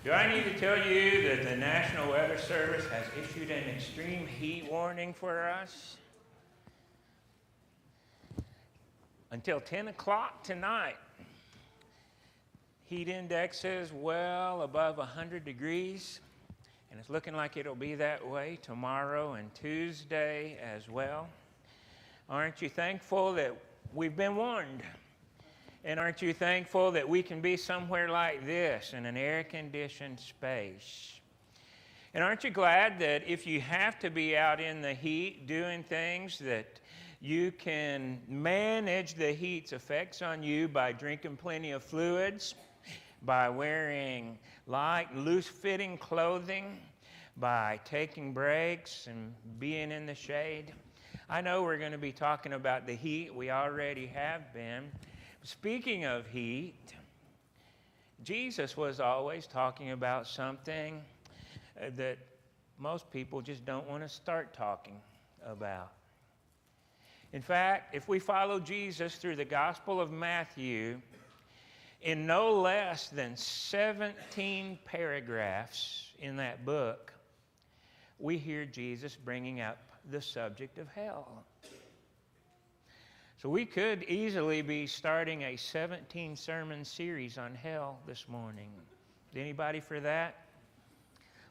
Do I need to tell you that the National Weather Service has issued an extreme heat warning for us? Until 10 o'clock tonight, heat index is well above 100 degrees, and it's looking like it'll be that way tomorrow and Tuesday as well. Aren't you thankful that we've been warned? And aren't you thankful that we can be somewhere like this in an air-conditioned space? And aren't you glad that if you have to be out in the heat doing things, that you can manage the heat's effects on you by drinking plenty of fluids, by wearing light, loose-fitting clothing, by taking breaks and being in the shade? I know we're going to be talking about the heat. We already have been. Speaking of heat, Jesus was always talking about something that most people just don't want to start talking about. In fact, if we follow Jesus through the Gospel of Matthew, in no less than 17 paragraphs in that book, we hear Jesus bringing up the subject of hell. So we could easily be starting a 17-sermon series on hell this morning. Anybody for that?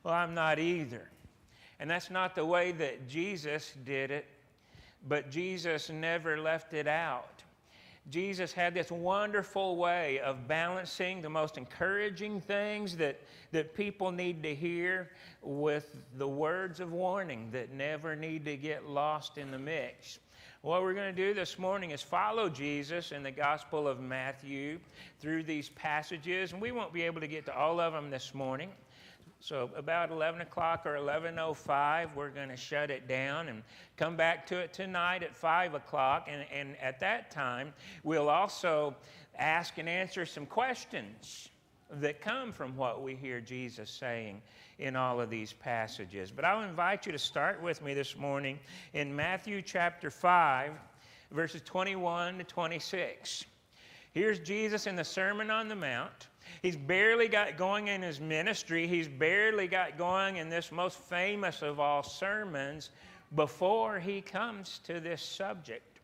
Well, I'm not either. And that's not the way that Jesus did it, but Jesus never left it out. Jesus had this wonderful way of balancing the most encouraging things that people need to hear with the words of warning that never need to get lost in the mix. What we're going to do this morning is follow Jesus in the Gospel of Matthew through these passages, and we won't be able to get to all of them this morning. So about 11 o'clock or 11:05, we're going to shut it down and come back to it tonight at 5 o'clock. And at that time, we'll also ask and answer some questions that come from what we hear Jesus saying in all of these passages. But I'll invite you to start with me this morning in Matthew chapter 5, verses 21 to 26. Here's Jesus in the Sermon on the Mount. He's barely got going in his ministry. He's barely got going in this most famous of all sermons before he comes to this subject.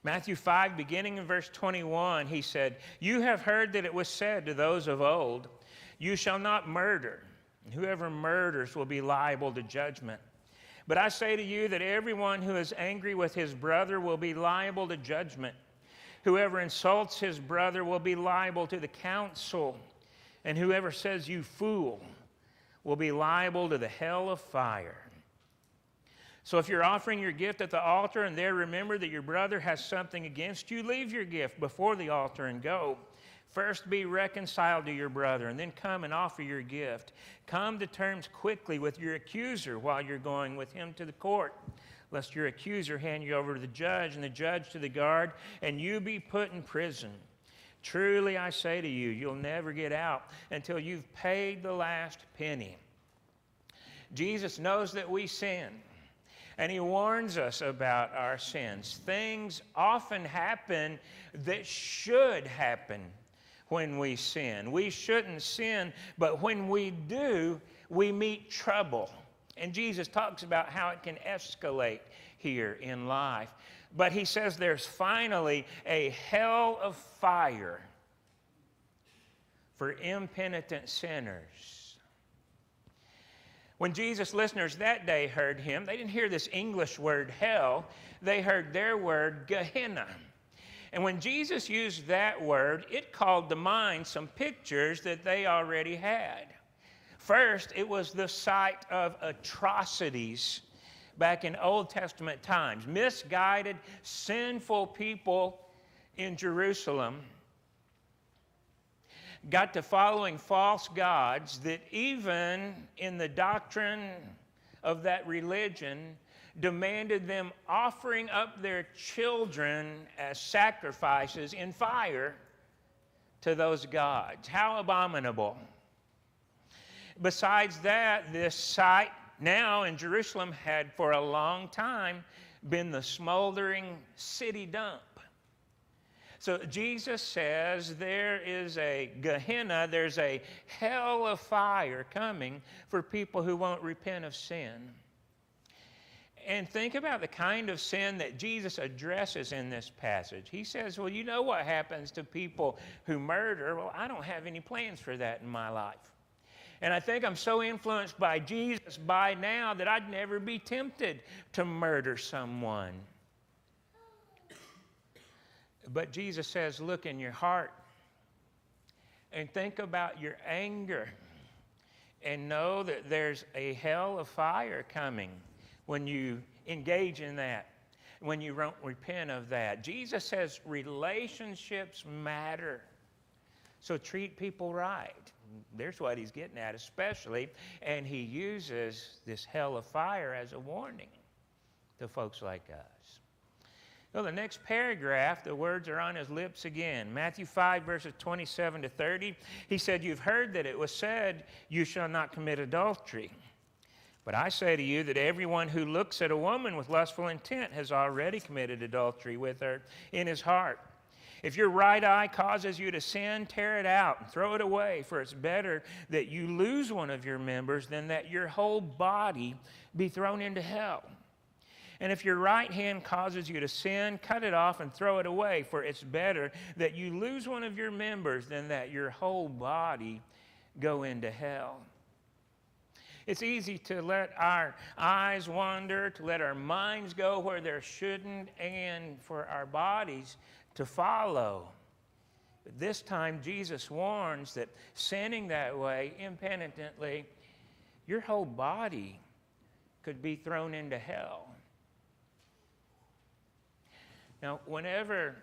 Matthew 5, beginning in verse 21, he said, "You have heard that it was said to those of old, 'You shall not murder, and whoever murders will be liable to judgment.' But I say to you that everyone who is angry with his brother will be liable to judgment. Whoever insults his brother will be liable to the council, and whoever says 'you fool' will be liable to the hell of fire. So if you're offering your gift at the altar and there remember that your brother has something against you, leave your gift before the altar and go. First be reconciled to your brother, and then come and offer your gift. Come to terms quickly with your accuser while you're going with him to the court, lest your accuser hand you over to the judge, and the judge to the guard, and you be put in prison. Truly I say to you, you'll never get out until you've paid the last penny." Jesus knows that we sin, and he warns us about our sins. Things often happen that should happen when we sin. We shouldn't sin, but when we do, we meet trouble. And Jesus talks about how it can escalate here in life. But he says there's finally a hell of fire for impenitent sinners. When Jesus' listeners that day heard him, they didn't hear this English word hell. They heard their word Gehenna. And when Jesus used that word, it called to mind some pictures that they already had. First, it was the site of atrocities back in Old Testament times. Misguided, sinful people in Jerusalem got to following false gods that even in the doctrine of that religion demanded them offering up their children as sacrifices in fire to those gods. How abominable. Besides that, this site now in Jerusalem had for a long time been the smoldering city dump. So Jesus says there is a Gehenna, there's a hell of fire coming for people who won't repent of sin. And think about the kind of sin that Jesus addresses in this passage. He says, well, you know what happens to people who murder? Well, I don't have any plans for that in my life. And I think I'm so influenced by Jesus by now that I'd never be tempted to murder someone. But Jesus says, look in your heart and think about your anger and know that there's a hell of fire coming when you engage in that, when you don't repent of that. Jesus says relationships matter. So treat people right. There's what he's getting at especially. And he uses this hell of fire as a warning to folks like us. So the next paragraph, the words are on his lips again. Matthew 5, verses 27 to 30. He said, you've heard that it was said, you shall not commit adultery. But I say to you that everyone who looks at a woman with lustful intent has already committed adultery with her in his heart. If your right eye causes you to sin, tear it out and throw it away, for it's better that you lose one of your members than that your whole body be thrown into hell. And if your right hand causes you to sin, cut it off and throw it away, for it's better that you lose one of your members than that your whole body go into hell. It's easy to let our eyes wander, to let our minds go where there shouldn't, and for our bodies to follow. But this time, Jesus warns that sinning that way, impenitently, your whole body could be thrown into hell. Now, whenever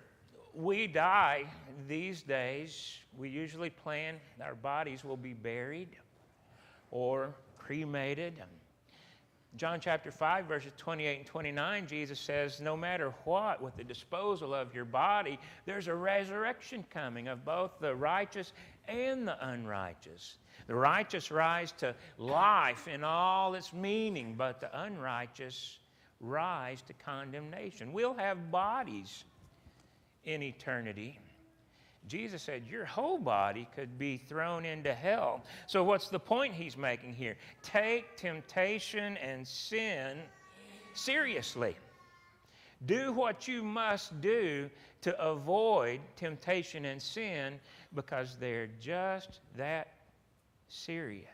we die these days, we usually plan our bodies will be buried or cremated. John chapter 5, verses 28 and 29, Jesus says, no matter what, with the disposal of your body, there's a resurrection coming of both the righteous and the unrighteous. The righteous rise to life in all its meaning, but the unrighteous rise to condemnation. We'll have bodies in eternity. Jesus said your whole body could be thrown into hell. So what's the point he's making here? Take temptation and sin seriously. Do what you must do to avoid temptation and sin because they're just that serious.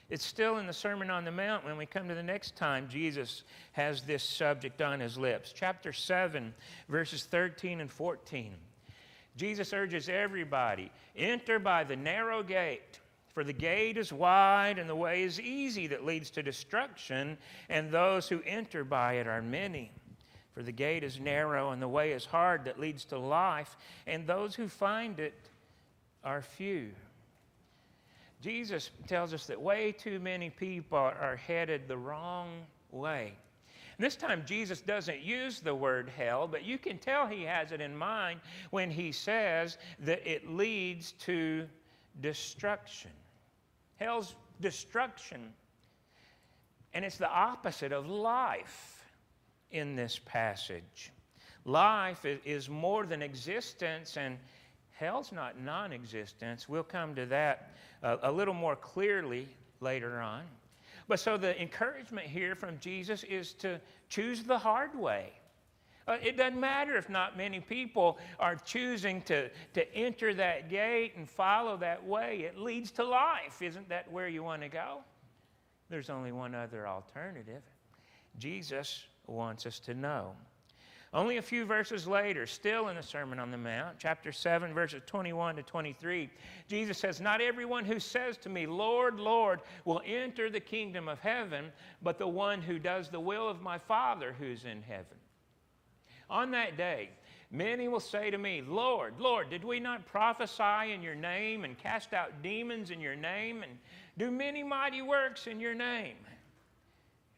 It's still in the Sermon on the Mount when we come to the next time Jesus has this subject on his lips. Chapter 7, verses 13 and 14. Jesus urges everybody, enter by the narrow gate, for the gate is wide and the way is easy that leads to destruction, and those who enter by it are many. For the gate is narrow and the way is hard that leads to life, and those who find it are few. Jesus tells us that way too many people are headed the wrong way. And this time Jesus doesn't use the word hell, but you can tell he has it in mind when he says that it leads to destruction. Hell's destruction. And it's the opposite of life in this passage. Life is more than existence, and hell's not non-existence. We'll come to that a little more clearly later on. But so the encouragement here from Jesus is to choose the hard way. It doesn't matter if not many people are choosing to enter that gate and follow that way. It leads to life. Isn't that where you want to go? There's only one other alternative. Jesus wants us to know. Only a few verses later, still in the Sermon on the Mount, chapter 7, verses 21 to 23, Jesus says, not everyone who says to me, Lord, Lord, will enter the kingdom of heaven, but the one who does the will of my Father who's in heaven. On that day, many will say to me, Lord, Lord, did we not prophesy in your name and cast out demons in your name and do many mighty works in your name?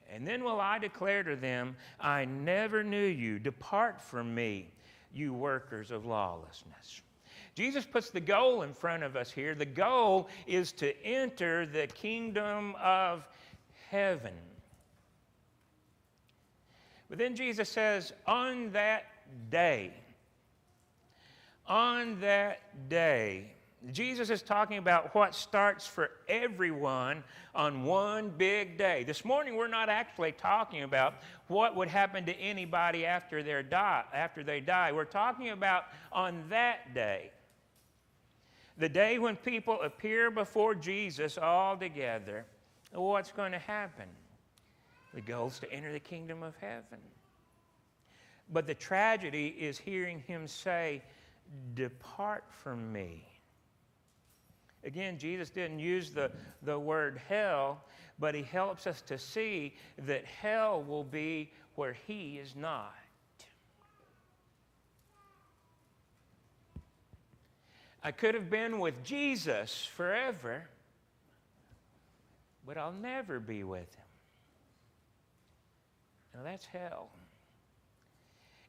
And then will I declare to them, I never knew you. Depart from me, you workers of lawlessness. Jesus puts the goal in front of us here. The goal is to enter the kingdom of heaven. But then Jesus says, on that day, On that day, Jesus is talking about what starts for everyone on one big day. This morning, we're not actually talking about what would happen to anybody after they die. We're talking about on that day. The day when people appear before Jesus all together. What's going to happen? The goal is to enter the kingdom of heaven. But the tragedy is hearing him say, "Depart from me." Again, Jesus didn't use the word hell, but he helps us to see that hell will be where he is not. I could have been with Jesus forever, but I'll never be with him. Now that's hell.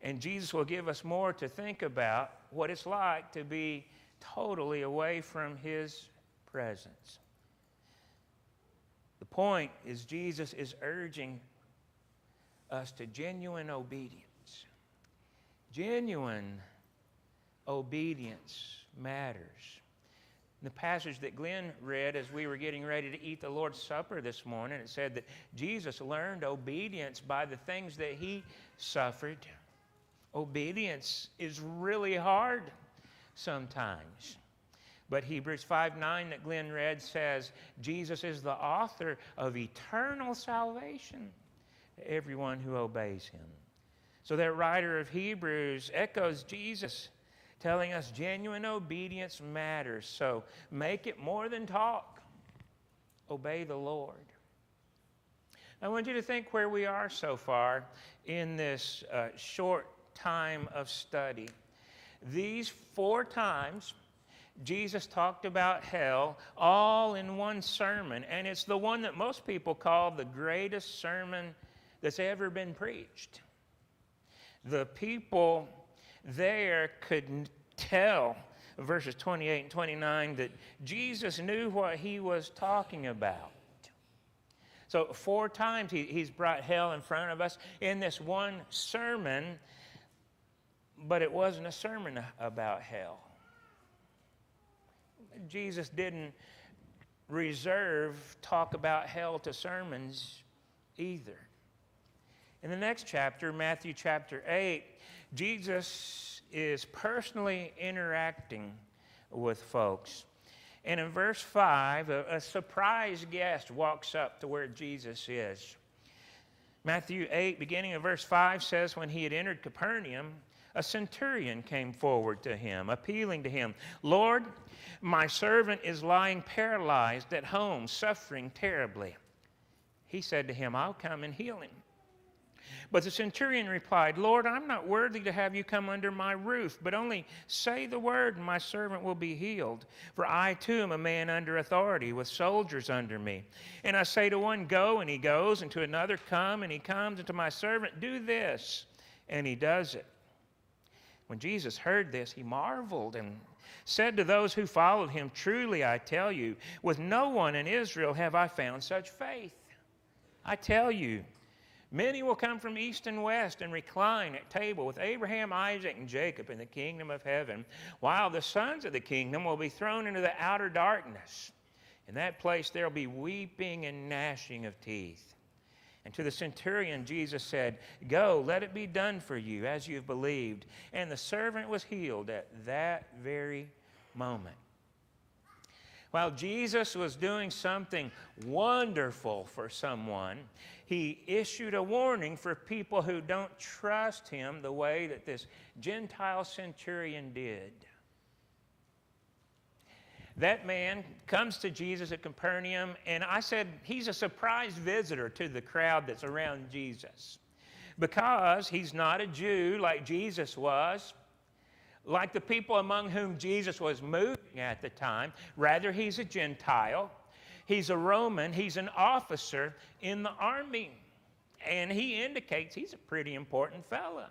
And Jesus will give us more to think about what it's like to be totally away from his presence. The point is Jesus is urging us to genuine obedience. Genuine obedience matters. In the passage that Glenn read as we were getting ready to eat the Lord's Supper this morning, it said that Jesus learned obedience by the things that he suffered. Obedience is really hard sometimes. But Hebrews 5:9 that Glenn read says, Jesus is the author of eternal salvation to everyone who obeys him. So that writer of Hebrews echoes Jesus, telling us genuine obedience matters. So make it more than talk. Obey the Lord. I want you to think where we are so far in this short time of study. These 4 times Jesus talked about hell all in one sermon, and it's the one that most people call the greatest sermon that's ever been preached. The people there could tell, verses 28 and 29, that Jesus knew what he was talking about. So 4 times he's brought hell in front of us in this one sermon, but it wasn't a sermon about hell. Jesus didn't reserve talk about hell to sermons either. In the next chapter, Matthew chapter 8, Jesus is personally interacting with folks. And in verse 5, a surprise guest walks up to where Jesus is. Matthew 8, beginning of verse 5, says, when he had entered Capernaum, a centurion came forward to him, appealing to him, "Lord, my servant is lying paralyzed at home, suffering terribly." He said to him, "I'll come and heal him." But the centurion replied, "Lord, I'm not worthy to have you come under my roof, but only say the word and my servant will be healed. For I too am a man under authority, with soldiers under me. And I say to one, go, and he goes, and to another, come, and he comes, and to my servant, do this, and he does it." When Jesus heard this, he marveled and said to those who followed him, "Truly I tell you, with no one in Israel have I found such faith. I tell you, many will come from east and west and recline at table with Abraham, Isaac, and Jacob in the kingdom of heaven, while the sons of the kingdom will be thrown into the outer darkness. In that place there will be weeping and gnashing of teeth." And to the centurion Jesus said, "Go, let it be done for you as you've believed." And the servant was healed at that very moment. While Jesus was doing something wonderful for someone, he issued a warning for people who don't trust him the way that this Gentile centurion did. That man comes to Jesus at Capernaum, and I said he's a surprise visitor to the crowd that's around Jesus, because he's not a Jew like Jesus was, like the people among whom Jesus was moving at the time. Rather, he's a Gentile. He's a Roman. He's an officer in the army, and he indicates he's a pretty important fella.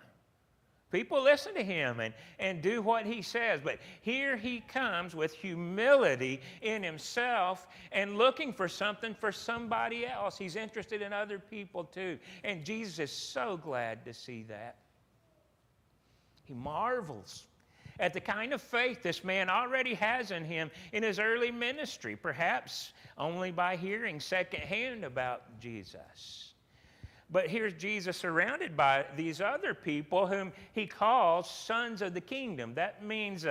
People listen to him and do what he says. But here he comes with humility in himself and looking for something for somebody else. He's interested in other people too. And Jesus is so glad to see that. He marvels at the kind of faith this man already has in him in his early ministry, perhaps only by hearing secondhand about Jesus. But here's Jesus surrounded by these other people whom he calls sons of the kingdom. That means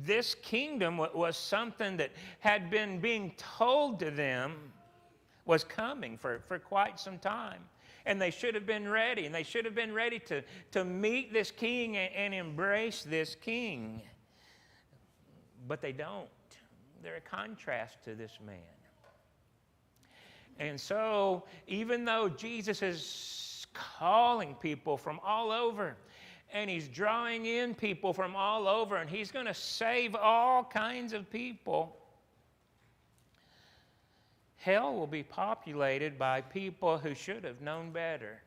this kingdom was something that had been being told to them was coming for quite some time. And they should have been ready, and they should have been ready to meet this king and embrace this king. But they don't. They're a contrast to this man. And so, even though Jesus is calling people from all over, and he's drawing in people from all over, and he's going to save all kinds of people, hell will be populated by people who should have known better.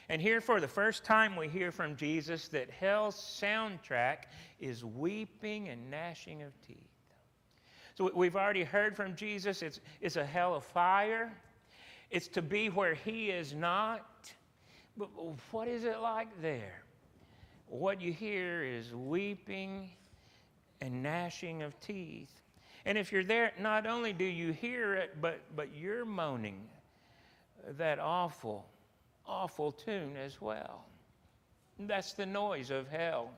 And here for the first time we hear from Jesus that hell's soundtrack is weeping and gnashing of teeth. So we've already heard from Jesus it's a hell of fire. It's to be where he is not. But what is it like there? What you hear is weeping and gnashing of teeth. And if you're there, not only do you hear it, but you're moaning that awful, awful tune as well. That's the noise of hell,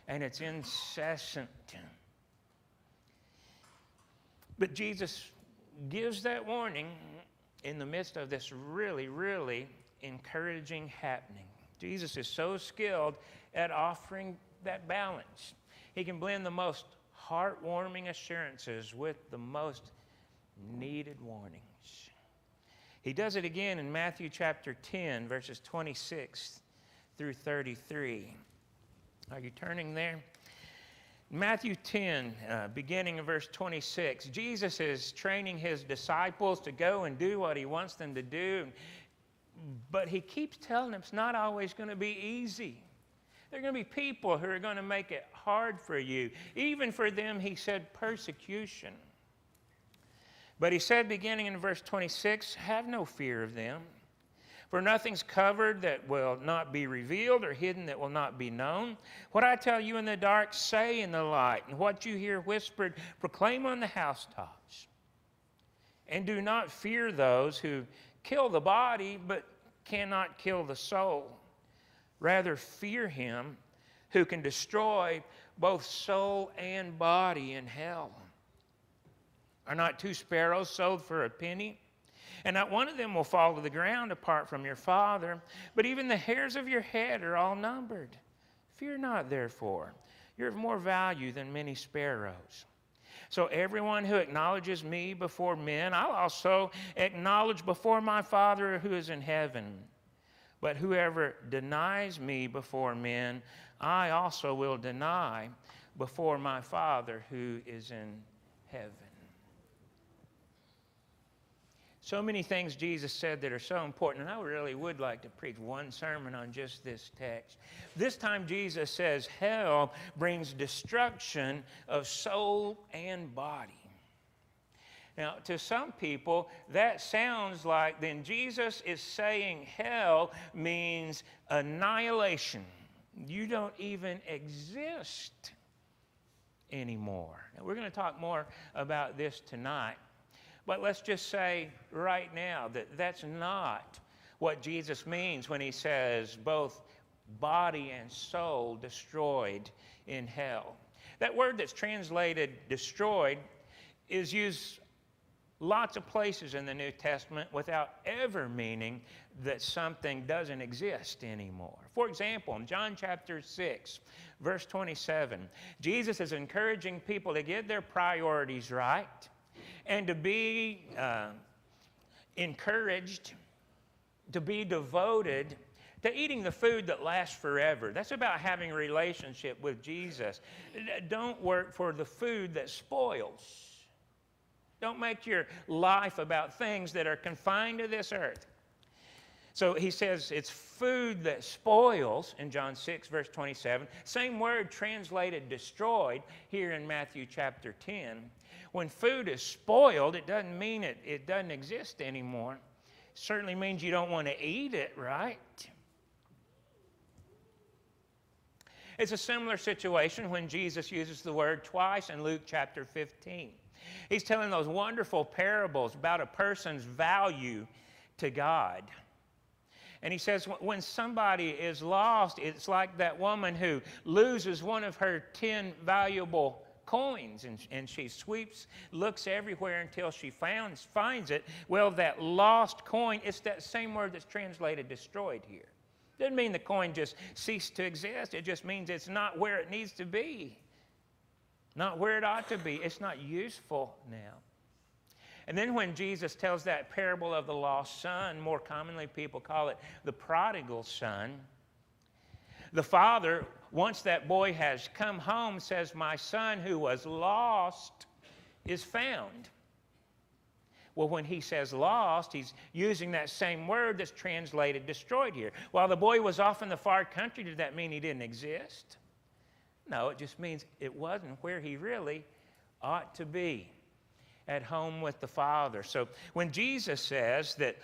and it's incessant. But Jesus gives that warning in the midst of this really, really encouraging happening. Jesus is so skilled at offering that balance. He can blend the most heartwarming assurances with the most needed warnings. He does it again in Matthew chapter 10, verses 26 through 33. Are you turning there? Matthew 10, beginning in verse 26, Jesus is training his disciples to go and do what he wants them to do, but he keeps telling them it's not always going to be easy. There are going to be people who are going to make it hard for you. Even for them, he said, persecution. But he said, beginning in verse 26, have no fear of them. For nothing's covered that will not be revealed, or hidden that will not be known. What I tell you in the dark, say in the light. And what you hear whispered, proclaim on the housetops. And do not fear those who kill the body, but cannot kill the soul. Rather, fear him who can destroy both soul and body in hell. Are not 2 sparrows sold for a penny? And not one of them will fall to the ground apart from your Father. But even the hairs of your head are all numbered. Fear not, therefore. You're of more value than many sparrows. So everyone who acknowledges me before men, I'll also acknowledge before my Father who is in heaven. But whoever denies me before men, I also will deny before my Father who is in heaven. So many things Jesus said that are so important, and I really would like to preach one sermon on just this text. This time Jesus says hell brings destruction of soul and body. Now, to some people, that sounds like then Jesus is saying hell means annihilation. You don't even exist anymore. Now, we're going to talk more about this tonight. But let's just say right now that that's not what Jesus means when he says both body and soul destroyed in hell. That word that's translated destroyed is used lots of places in the New Testament without ever meaning that something doesn't exist anymore. For example, in John chapter 6, verse 27, Jesus is encouraging people to get their priorities right and to be encouraged to be devoted to eating the food that lasts forever. That's about having a relationship with Jesus. Don't work for the food that spoils. Don't make your life about things that are confined to this earth. So he says it's food that spoils in John 6, verse 27. Same word translated destroyed here in Matthew chapter 10. When food is spoiled, it doesn't mean it doesn't exist anymore. It certainly means you don't want to eat it, right? It's a similar situation when Jesus uses the word twice in Luke chapter 15. He's telling those wonderful parables about a person's value to God. And he says when somebody is lost, it's like that woman who loses one of her 10 valuable coins, and she looks everywhere until she finds it. Well, that lost coin, it's that same word that's translated destroyed here. Doesn't mean the coin just ceased to exist. It just means it's not where it needs to be, not where it ought to be. It's not useful now. And then when Jesus tells that parable of the lost son, more commonly people call it the prodigal son, the father, once that boy has come home, says, "My son who was lost is found." Well, when he says lost, he's using that same word that's translated destroyed here. While the boy was off in the far country, did that mean he didn't exist? No, it just means it wasn't where he really ought to be, at home with the Father. So when Jesus says that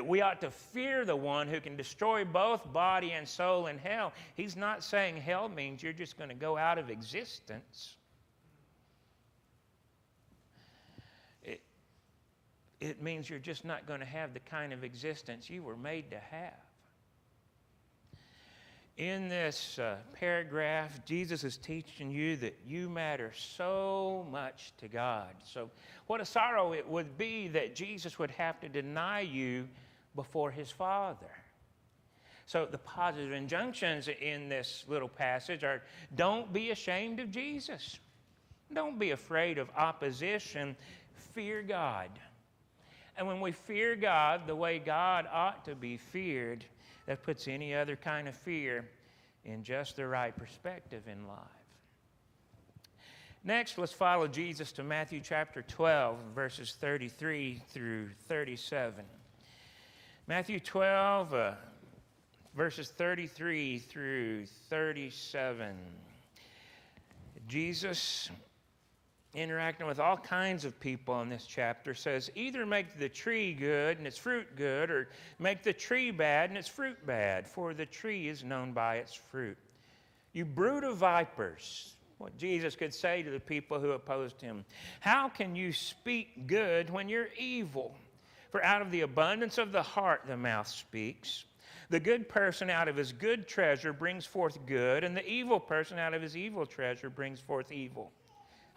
we ought to fear the one who can destroy both body and soul in hell, he's not saying hell means you're just going to go out of existence. It means you're just not going to have the kind of existence you were made to have. In this paragraph, Jesus is teaching you that you matter so much to God. So what a sorrow it would be that Jesus would have to deny you before his Father. So the positive injunctions in this little passage are, don't be ashamed of Jesus. Don't be afraid of opposition. Fear God. And when we fear God the way God ought to be feared, that puts any other kind of fear in just the right perspective in life. Next, let's follow Jesus to Matthew chapter 12, verses 33 through 37. Matthew 12, verses 33 through 37. Jesus, interacting with all kinds of people in this chapter, says, either make the tree good and its fruit good, or make the tree bad and its fruit bad, for the tree is known by its fruit. You brood of vipers, what Jesus could say to the people who opposed him. How can you speak good when you're evil? For out of the abundance of the heart the mouth speaks. The good person out of his good treasure brings forth good, and the evil person out of his evil treasure brings forth evil.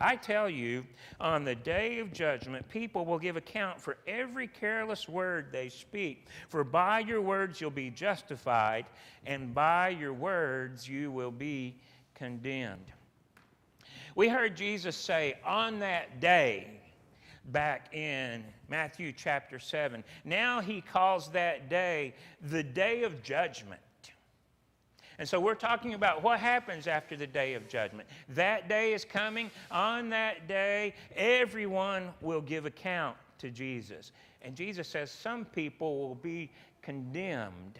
I tell you, on the day of judgment, people will give account for every careless word they speak. For by your words you'll be justified, and by your words you will be condemned. We heard Jesus say, on that day, back in Matthew chapter 7. Now he calls that day the day of judgment. And so we're talking about what happens after the day of judgment. That day is coming. On that day, everyone will give account to Jesus. And Jesus says some people will be condemned.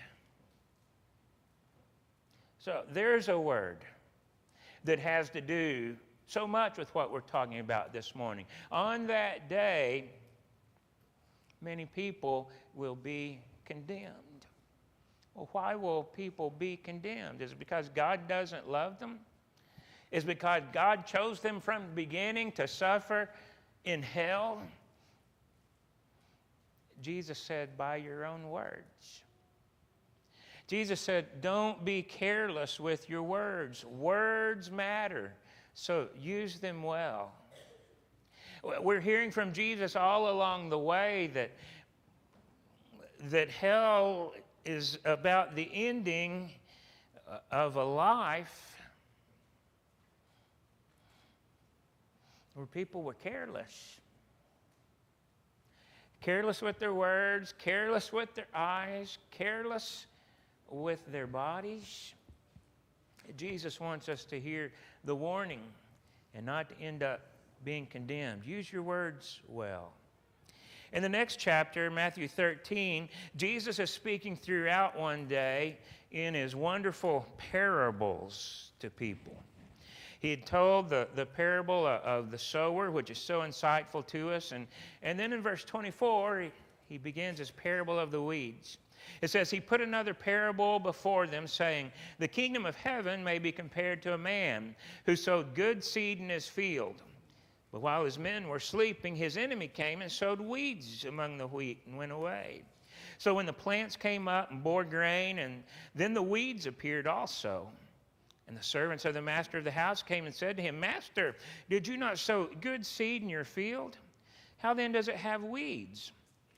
So there's a word that has to do so much with what we're talking about this morning. On that day, many people will be condemned. Well, why will people be condemned? Is it because God doesn't love them? Is it because God chose them from the beginning to suffer in hell? Jesus said, by your own words. Jesus said, don't be careless with your words. Words matter, so use them well. We're hearing from Jesus all along the way that hell is about the ending of a life where people were careless. Careless with their words, careless with their eyes, careless with their bodies. Jesus wants us to hear the warning and not to end up being condemned. Use your words well. In the next chapter, Matthew 13, Jesus is speaking throughout one day in his wonderful parables to people. He had told the parable of the sower, which is so insightful to us. And then in verse 24, he begins his parable of the weeds. It says, he put another parable before them, saying, the kingdom of heaven may be compared to a man who sowed good seed in his field. But while his men were sleeping, his enemy came and sowed weeds among the wheat and went away. So when the plants came up and bore grain, and then the weeds appeared also. And the servants of the master of the house came and said to him, Master, did you not sow good seed in your field? How then does it have weeds?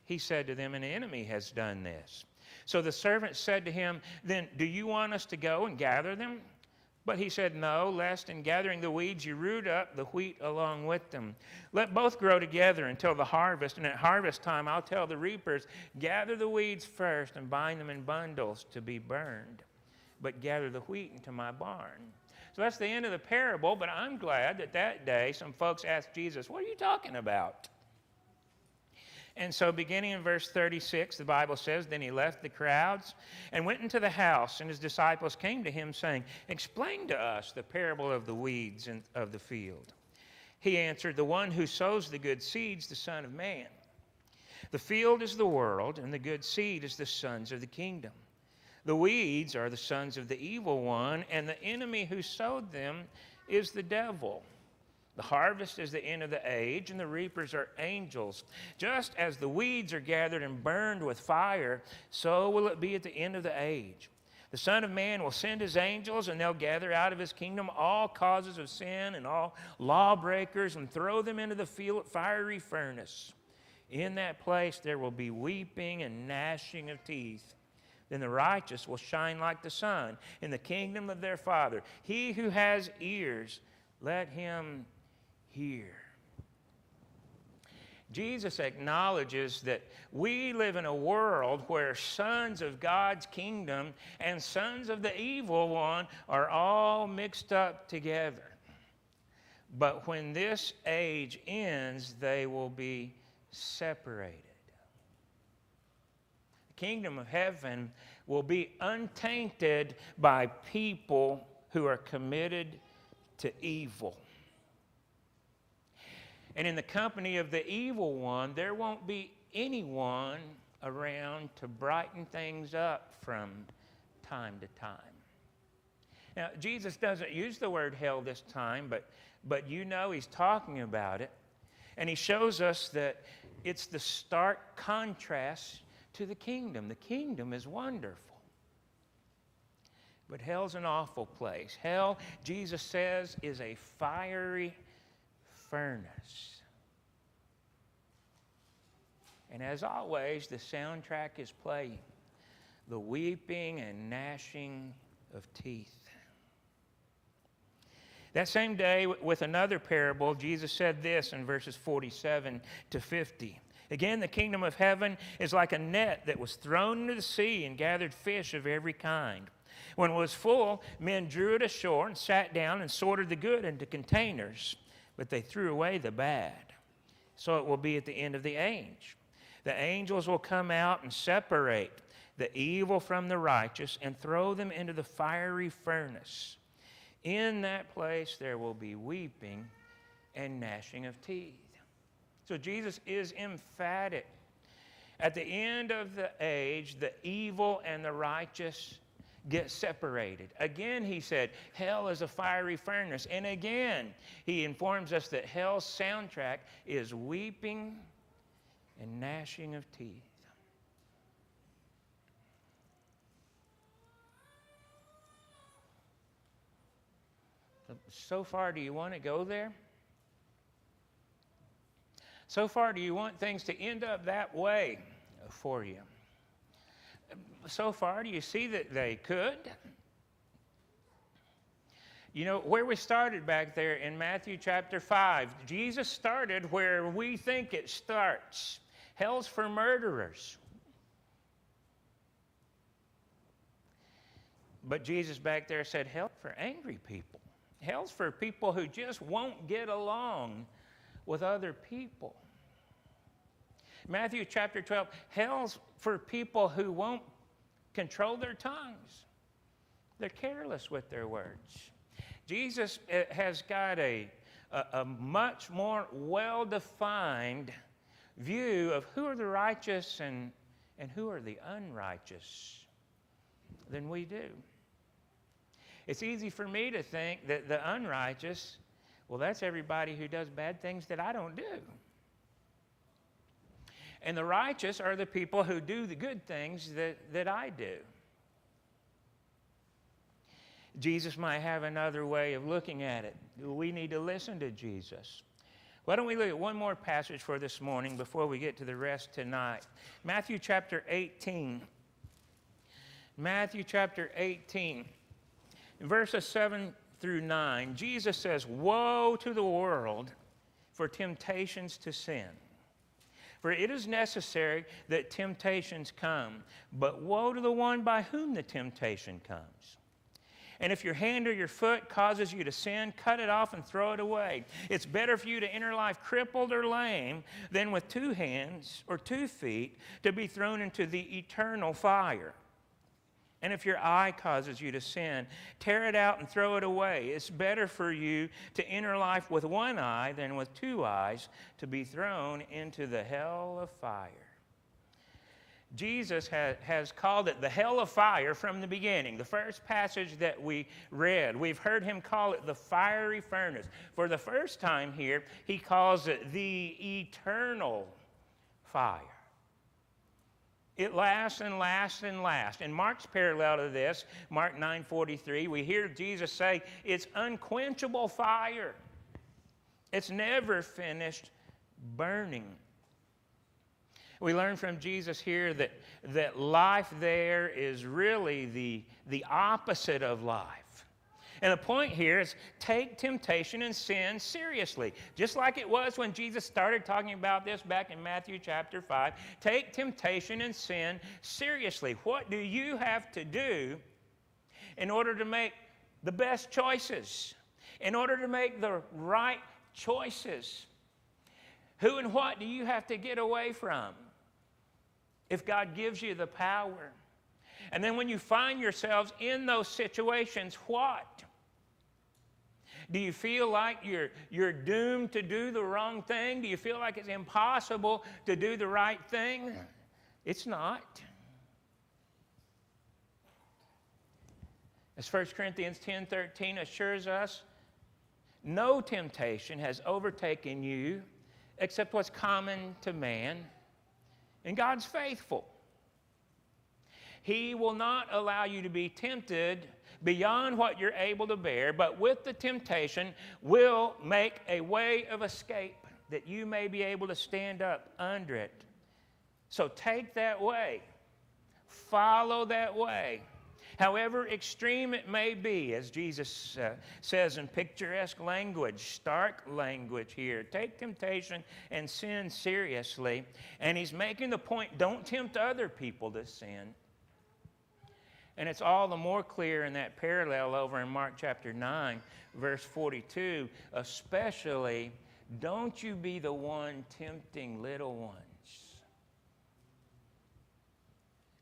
He said to them, an enemy has done this. So the servant said to him, then do you want us to go and gather them? But he said, no, lest in gathering the weeds you root up the wheat along with them. Let both grow together until the harvest, and at harvest time I'll tell the reapers, gather the weeds first and bind them in bundles to be burned, but gather the wheat into my barn. So that's the end of the parable, but I'm glad that that day some folks asked Jesus, what are you talking about? And so beginning in verse 36, the Bible says, then he left the crowds and went into the house, and his disciples came to him saying, explain to us the parable of the weeds of the field. He answered, the one who sows the good seeds, the Son of Man. The field is the world, and the good seed is the sons of the kingdom. The weeds are the sons of the evil one, and the enemy who sowed them is the devil. The harvest is the end of the age, and the reapers are angels. Just as the weeds are gathered and burned with fire, so will it be at the end of the age. The Son of Man will send his angels, and they'll gather out of his kingdom all causes of sin and all lawbreakers and throw them into the fiery furnace. In that place there will be weeping and gnashing of teeth. Then the righteous will shine like the sun in the kingdom of their Father. He who has ears, let him hear. Jesus acknowledges that we live in a world where sons of God's kingdom and sons of the evil one are all mixed up together. But when this age ends, they will be separated. The kingdom of heaven will be untainted by people who are committed to evil. And in the company of the evil one, there won't be anyone around to brighten things up from time to time. Now, Jesus doesn't use the word hell this time, but you know he's talking about it. And he shows us that it's the stark contrast to the kingdom. The kingdom is wonderful. But hell's an awful place. Hell, Jesus says, is a fiery furnace. And as always, the soundtrack is playing. The weeping and gnashing of teeth. That same day, with another parable, Jesus said this in verses 47 to 50. Again, the kingdom of heaven is like a net that was thrown into the sea and gathered fish of every kind. When it was full, men drew it ashore and sat down and sorted the good into containers, but they threw away the bad. So it will be at the end of the age. The angels will come out and separate the evil from the righteous and throw them into the fiery furnace. In that place there will be weeping and gnashing of teeth. So Jesus is emphatic. At the end of the age, the evil and the righteous get separated. Again, he said, hell is a fiery furnace. And again, he informs us that hell's soundtrack is weeping and gnashing of teeth. So far, do you want to go there? So far, do you want things to end up that way for you? So far, do you see that they could? You know, where we started back there in Matthew chapter 5, Jesus started where we think it starts. Hell's for murderers. But Jesus back there said, hell's for angry people. Hell's for people who just won't get along with other people. Matthew chapter 12, hell's for people who won't control their tongues. They're careless with their words. Jesus has got a much more well-defined view of who are the righteous and who are the unrighteous than we do. It's easy for me to think that the unrighteous, well, that's everybody who does bad things that I don't do. And the righteous are the people who do the good things that I do. Jesus might have another way of looking at it. We need to listen to Jesus. Why don't we look at one more passage for this morning before we get to the rest tonight? Matthew chapter 18. Matthew chapter 18. Verses 7 through 9. Jesus says, "Woe to the world for temptations to sin. For it is necessary that temptations come, but woe to the one by whom the temptation comes. And if your hand or your foot causes you to sin, cut it off and throw it away. It's better for you to enter life crippled or lame than with 2 hands or 2 feet to be thrown into the eternal fire. And if your eye causes you to sin, tear it out and throw it away. It's better for you to enter life with 1 eye than with 2 eyes to be thrown into the hell of fire." Jesus has called it the hell of fire from the beginning. The first passage that we read, we've heard him call it the fiery furnace. For the first time here, he calls it the eternal fire. It lasts and lasts and lasts. And Mark's parallel to this, Mark 9:43, we hear Jesus say, it's unquenchable fire. It's never finished burning. We learn from Jesus here that life there is really the opposite of life. And the point here is take temptation and sin seriously. Just like it was when Jesus started talking about this back in Matthew chapter 5. Take temptation and sin seriously. What do you have to do in order to make the best choices? In order to make the right choices? Who and what do you have to get away from? If God gives you the power. And then when you find yourselves in those situations, what? Do you feel like you're doomed to do the wrong thing? Do you feel like it's impossible to do the right thing? It's not. As 1 Corinthians 10:13 assures us, no temptation has overtaken you except what's common to man. And God's faithful. He will not allow you to be tempted beyond what you're able to bear, but with the temptation will make a way of escape that you may be able to stand up under it. So take that way. Follow that way. However extreme it may be, as Jesus says in picturesque language, stark language here, take temptation and sin seriously. And he's making the point, don't tempt other people to sin. And it's all the more clear in that parallel over in Mark chapter 9, verse 42, especially, don't you be the one tempting little ones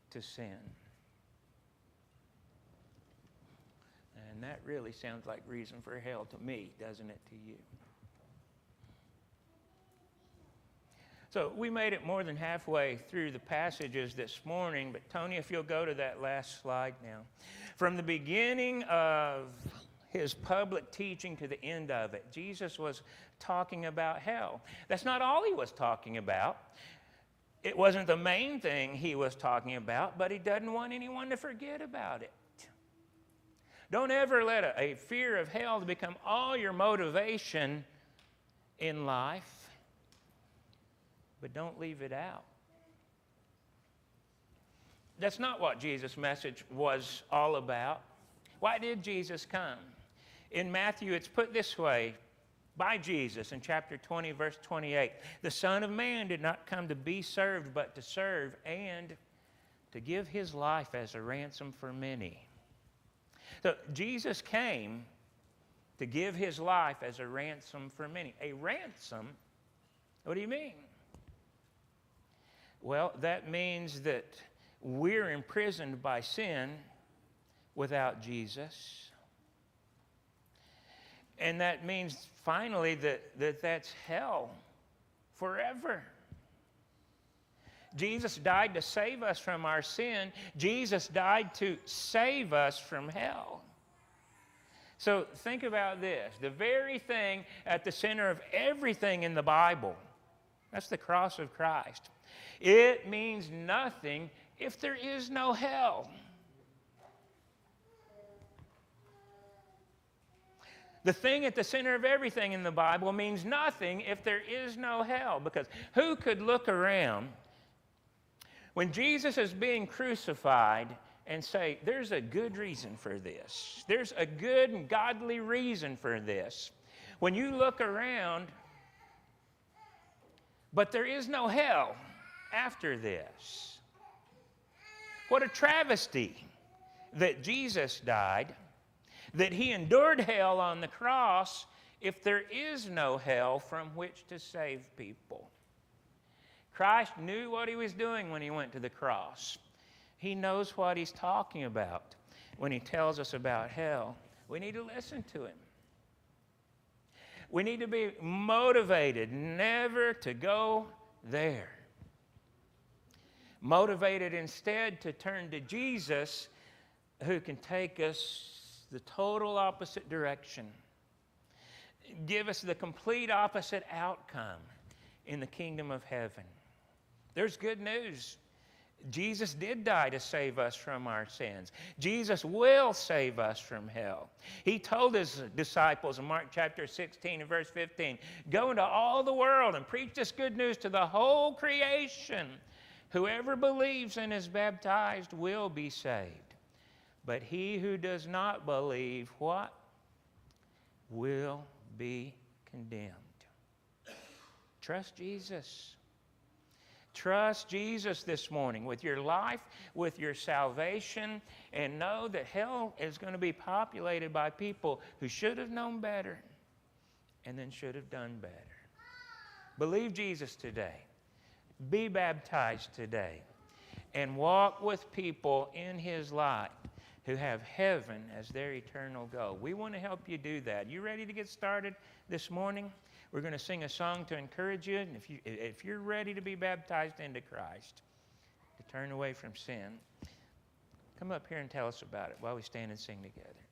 to sin. And that really sounds like reason for hell to me, doesn't it to you? So we made it more than halfway through the passages this morning, but Tony, if you'll go to that last slide now. From the beginning of his public teaching to the end of it, Jesus was talking about hell. That's not all he was talking about. It wasn't the main thing he was talking about, but he doesn't want anyone to forget about it. Don't ever let a fear of hell become all your motivation in life, but don't leave it out. That's not what Jesus' message was all about. Why did Jesus come? In Matthew, it's put this way by Jesus in chapter 20, verse 28. The Son of Man did not come to be served, but to serve and to give his life as a ransom for many. So Jesus came to give his life as a ransom for many. A ransom? What do you mean? Well, that means that we're imprisoned by sin without Jesus. And that means finally that that's hell forever. Jesus died to save us from our sin. Jesus died to save us from hell. So think about this. The very thing at the center of everything in the Bible, that's the cross of Christ. It means nothing if there is no hell. The thing at the center of everything in the Bible means nothing if there is no hell. Because who could look around when Jesus is being crucified and say, there's a good reason for this. There's a good and godly reason for this. When you look around, but there is no hell after this. What a travesty that Jesus died, that he endured hell on the cross if there is no hell from which to save people. Christ knew what he was doing when he went to the cross. He knows what he's talking about when he tells us about hell. We need to listen to him. We need to be motivated never to go there. Motivated instead to turn to Jesus, who can take us the total opposite direction. Give us the complete opposite outcome in the kingdom of heaven. There's good news. Jesus did die to save us from our sins. Jesus will save us from hell. He told his disciples in Mark chapter 16 and verse 15, go into all the world and preach this good news to the whole creation. Whoever believes and is baptized will be saved. But he who does not believe, what? Will be condemned. Trust Jesus. Trust Jesus this morning with your life, with your salvation, and know that hell is going to be populated by people who should have known better and then should have done better. Believe Jesus today. Be baptized today. And walk with people in his light who have heaven as their eternal goal. We want to help you do that. You ready to get started this morning? We're going to sing a song to encourage you. And if you're ready to be baptized into Christ, to turn away from sin, come up here and tell us about it while we stand and sing together.